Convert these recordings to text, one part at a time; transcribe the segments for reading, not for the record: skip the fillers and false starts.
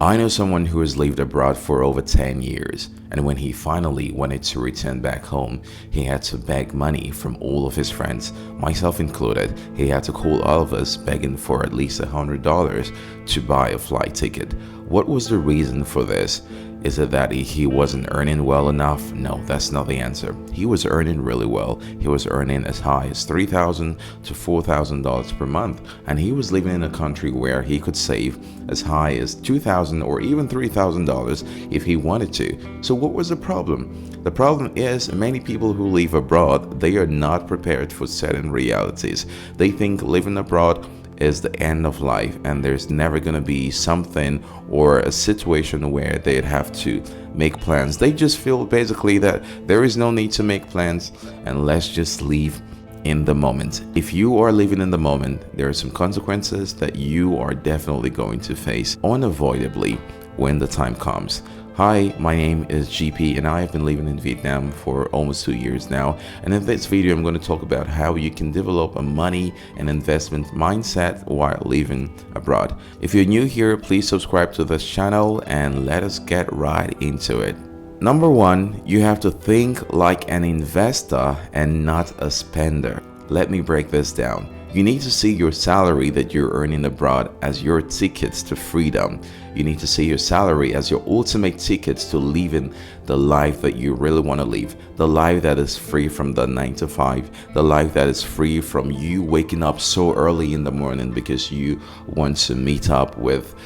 I know someone who has lived abroad for over 10 years, and when he finally wanted to return back home, he had to beg money from all of his friends, myself included. He had to call all of us begging for at least $100 to buy a flight ticket. What was the reason for this? Is it that he wasn't earning well enough? No, that's not the answer. He was earning really well. He was earning as high as $3,000 to $4,000 per month, and he was living in a country where he could save as high as $2,000 or even $3,000 if he wanted to. So what was the problem? The problem is many people who live abroad, they are not prepared for certain realities. They think living abroad is the end of life, and there's never going to be something or a situation where they'd have to make plans. They just feel basically that there is no need to make plans, and let's just live in the moment. If you are living in the moment, there are some consequences that you are definitely going to face unavoidably when the time comes. Hi, my name is GP and I have been living in Vietnam for almost 2 years now, and in this video I'm going to talk about how you can develop a money and investment mindset while living abroad. If you're new here, please subscribe to this channel and let us get right into it. Number one, you have to think like an investor and not a spender. Let me break this down. You need to see your salary that you're earning abroad as your tickets to freedom. You need to see your salary as your ultimate tickets to living the life that you really want to live. The life that is free from the 9 to 5. The life that is free from you waking up so early in the morning because you want to meet up with,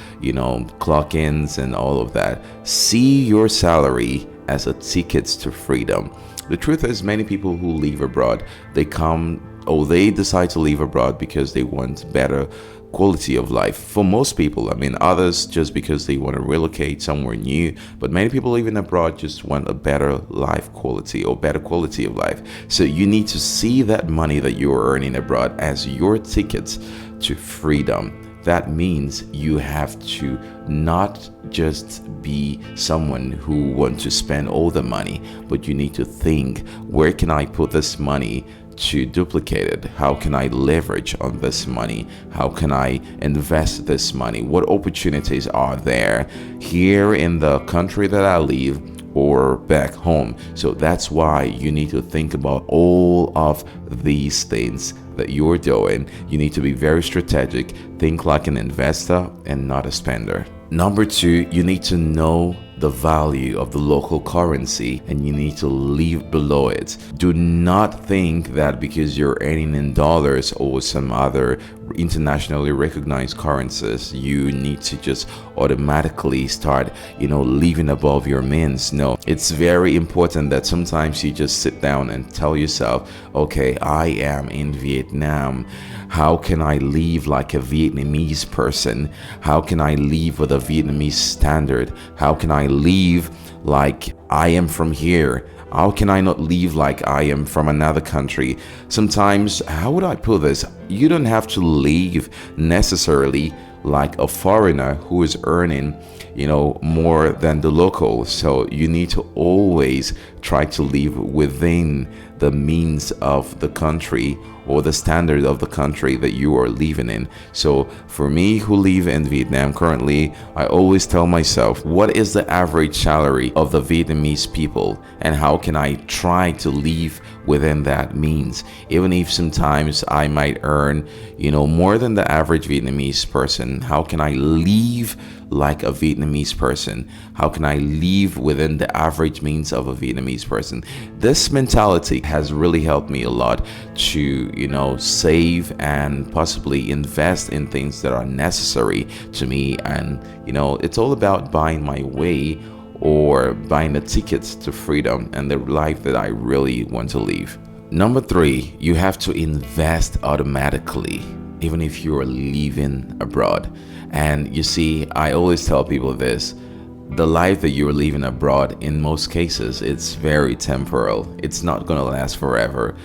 clock ins and all of that. See your salary as a ticket to freedom. The truth is, many people who leave abroad, they decide to leave abroad because they want better quality of life. For most people, others just because they want to relocate somewhere new, but many people living abroad just want a better life quality or better quality of life. So you need to see that money that you're earning abroad as your tickets to freedom. That means you have to not just be someone who wants to spend all the money, but you need to think, where can I put this money to duplicate it? How can I leverage on this money? How can I invest this money? What opportunities are there here in the country that I live or back home? So that's why you need to think about all of these things that you're doing. You need to be very strategic, think like an investor and not a spender. Number two, you need to know the value of the local currency and you need to live below it. Do not think that because you're earning in dollars or some other internationally recognized currencies, you need to just automatically start, living above your means. No, it's very important that sometimes you just sit down and tell yourself, okay, I am in Vietnam. How can I live like a Vietnamese person? How can I live with a Vietnamese standard? How can I live like I am from here? How can I not live like I am from another country? Sometimes, how would I put this? You don't have to live necessarily like a foreigner who is earning, more than the local. So you need to always try to live within the means of the country or the standard of the country that you are living in. So for me who live in Vietnam currently, I always tell myself, what is the average salary of the Vietnamese people and how can I try to live within that means? Even if sometimes I might earn, more than the average Vietnamese person, how can I live like a Vietnamese person? How can I live within the average means of a Vietnamese person? This mentality has really helped me a lot to, save and possibly invest in things that are necessary to me. And, it's all about buying my way or buying the tickets to freedom and the life that I really want to live. Number three, you have to invest automatically, even if you're living abroad. And you see, I always tell people this, The life that you're living abroad, in most cases, it's very temporal. It's not going to last forever.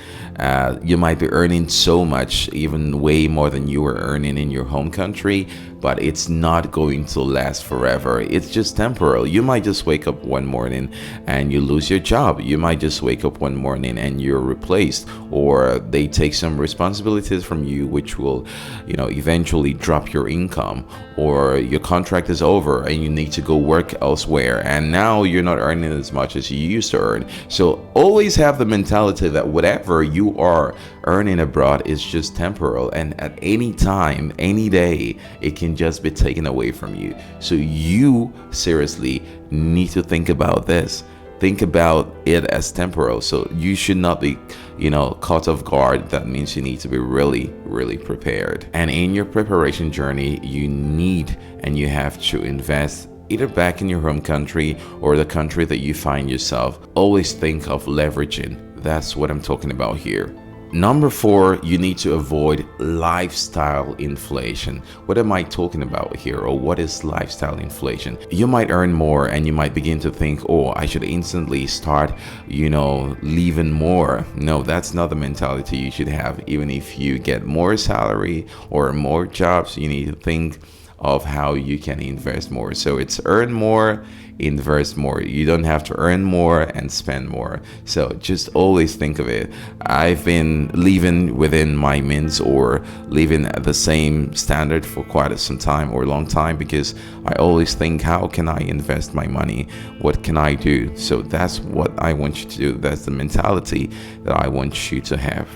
You might be earning so much, even way more than you were earning in your home country, but it's not going to last forever. It's just temporal. You might just wake up one morning and you lose your job. You might just wake up one morning and you're replaced, or they take some responsibilities from you, which will, eventually drop your income, or your contract is over and you need to go work elsewhere, and now you're not earning as much as you used to earn. So always have the mentality that whatever you are earning abroad is just temporal, and at any time, any day, it can just be taken away from you. So you seriously need to think about this. Think about it as temporal. So you should not be, caught off guard. That means you need to be really, really prepared. And in your preparation journey, you need and you have to invest either back in your home country or the country that you find yourself. Always think of leveraging. That's what I'm talking about here. Number 4, you need to avoid lifestyle inflation. What am I talking about here, or what is lifestyle inflation? You might earn more and you might begin to think, oh, I should instantly start, leaving more. No, that's not the mentality you should have. Even if you get more salary or more jobs, you need to think of how you can invest more. So it's earn more, invest more. You don't have to earn more and spend more. So just always think of it. I've been living within my means or living at the same standard for quite some time or a long time, because I always think, how can I invest my money? What can I do? So that's what I want you to do. That's the mentality that I want you to have.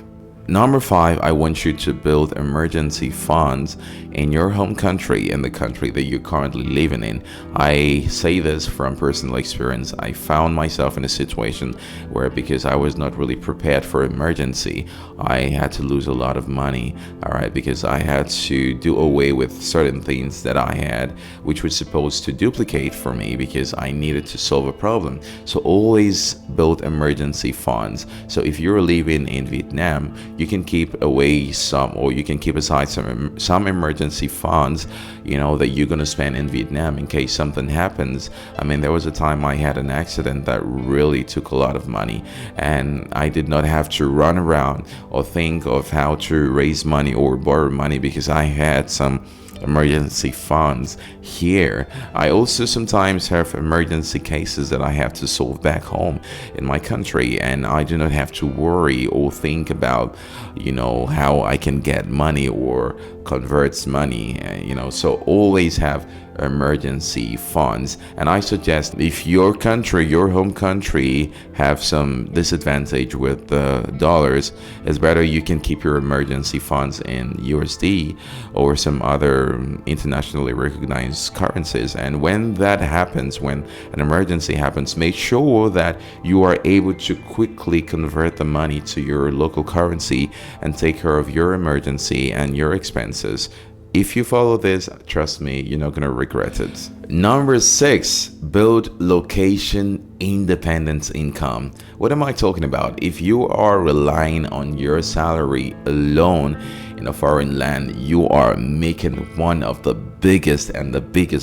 Number 5, I want you to build emergency funds in your home country, in the country that you're currently living in. I say this from personal experience. I found myself in a situation where, because I was not really prepared for emergency, I had to lose a lot of money, all right, because I had to do away with certain things that I had, which was supposed to duplicate for me because I needed to solve a problem. So always build emergency funds. So if you're living in Vietnam, you can keep away some, or you can keep aside some emergency funds, that you're going to spend in Vietnam in case something happens. I mean, there was a time I had an accident that really took a lot of money, and I did not have to run around or think of how to raise money or borrow money because I had some emergency funds here. I also sometimes have emergency cases that I have to solve back home in my country, and I do not have to worry or think about, how I can get money or converts money, so always have emergency funds. And I suggest, if your country, your home country, have some disadvantage with the dollars, it's better you can keep your emergency funds in USD or some other internationally recognized currencies. And when that happens, when an emergency happens, make sure that you are able to quickly convert the money to your local currency and take care of your emergency and your expenses. If you follow this, trust me, you're not going to regret it. Number 6, build location independence income. What am I talking about? If you are relying on your salary alone in a foreign land, you are making one of the biggest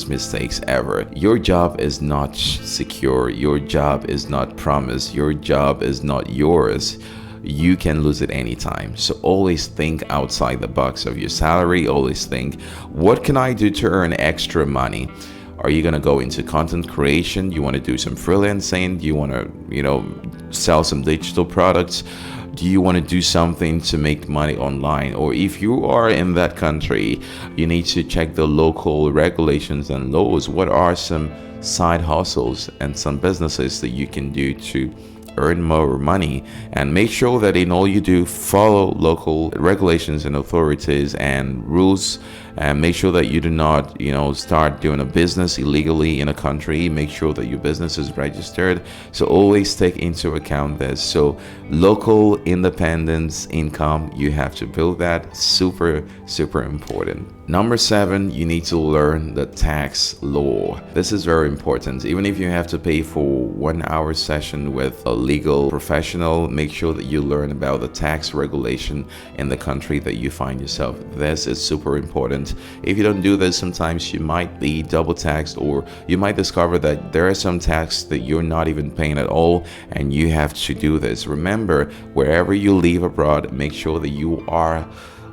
mistakes ever. Your job is not secure. Your job is not promised. Your job is not yours. You can lose it anytime. So always think outside the box of your salary. Always think, what can I do to earn extra money? Are you going to go into content creation? You want to do some freelancing? Do you want to, sell some digital products? Do you want to do something to make money online? Or if you are in that country, you need to check the local regulations and laws. What are some side hustles and some businesses that you can do to earn more money? And make sure that in all you do, follow local regulations and authorities and rules, and make sure that you do not, start doing a business illegally in a country. Make sure that your business is registered. So always take into account this. So local independence income, you have to build that. Super, super important. Number 7, you need to learn the tax law. This is very important. Even if you have to pay for 1 hour session with a legal professional, make sure that you learn about the tax regulation in the country that you find yourself. This is super important. it. If you don't do this, sometimes you might be double taxed, or you might discover that there are some tax that you're not even paying at all, and you have to do this. Remember, wherever you leave abroad, make sure that you are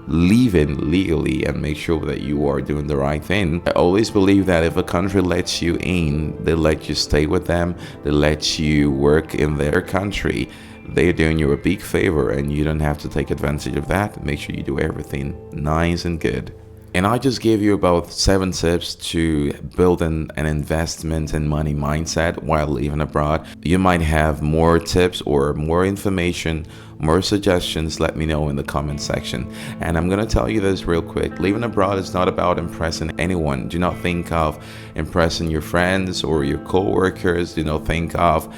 leaving legally and make sure that you are doing the right thing. I always believe that if a country lets you in, they let you stay with them, they let you work in their country, they're doing you a big favor, and you don't have to take advantage of that. Make sure you do everything nice and good. And I just gave you about 7 tips to build an investment and money mindset while living abroad. You might have more tips or more information, more suggestions. Let me know in the comment section. And I'm going to tell you this real quick. Living abroad is not about impressing anyone. Do not think of impressing your friends or your co-workers. Do not think of,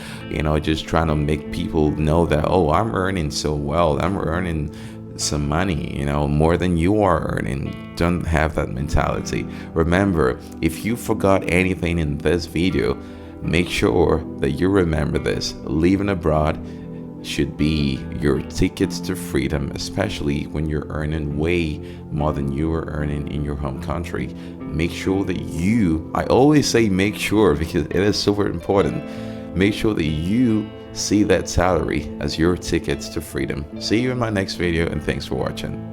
just trying to make people know that, oh, I'm earning so well. I'm earning some money, more than you are earning. Don't have that mentality. Remember, if you forgot anything in this video, make sure that you remember this. Living abroad should be your tickets to freedom, especially when you're earning way more than you are earning in your home country. Make sure that I always say make sure, because it is super important. Make sure that you see that salary as your tickets to freedom. See you in my next video, and thanks for watching.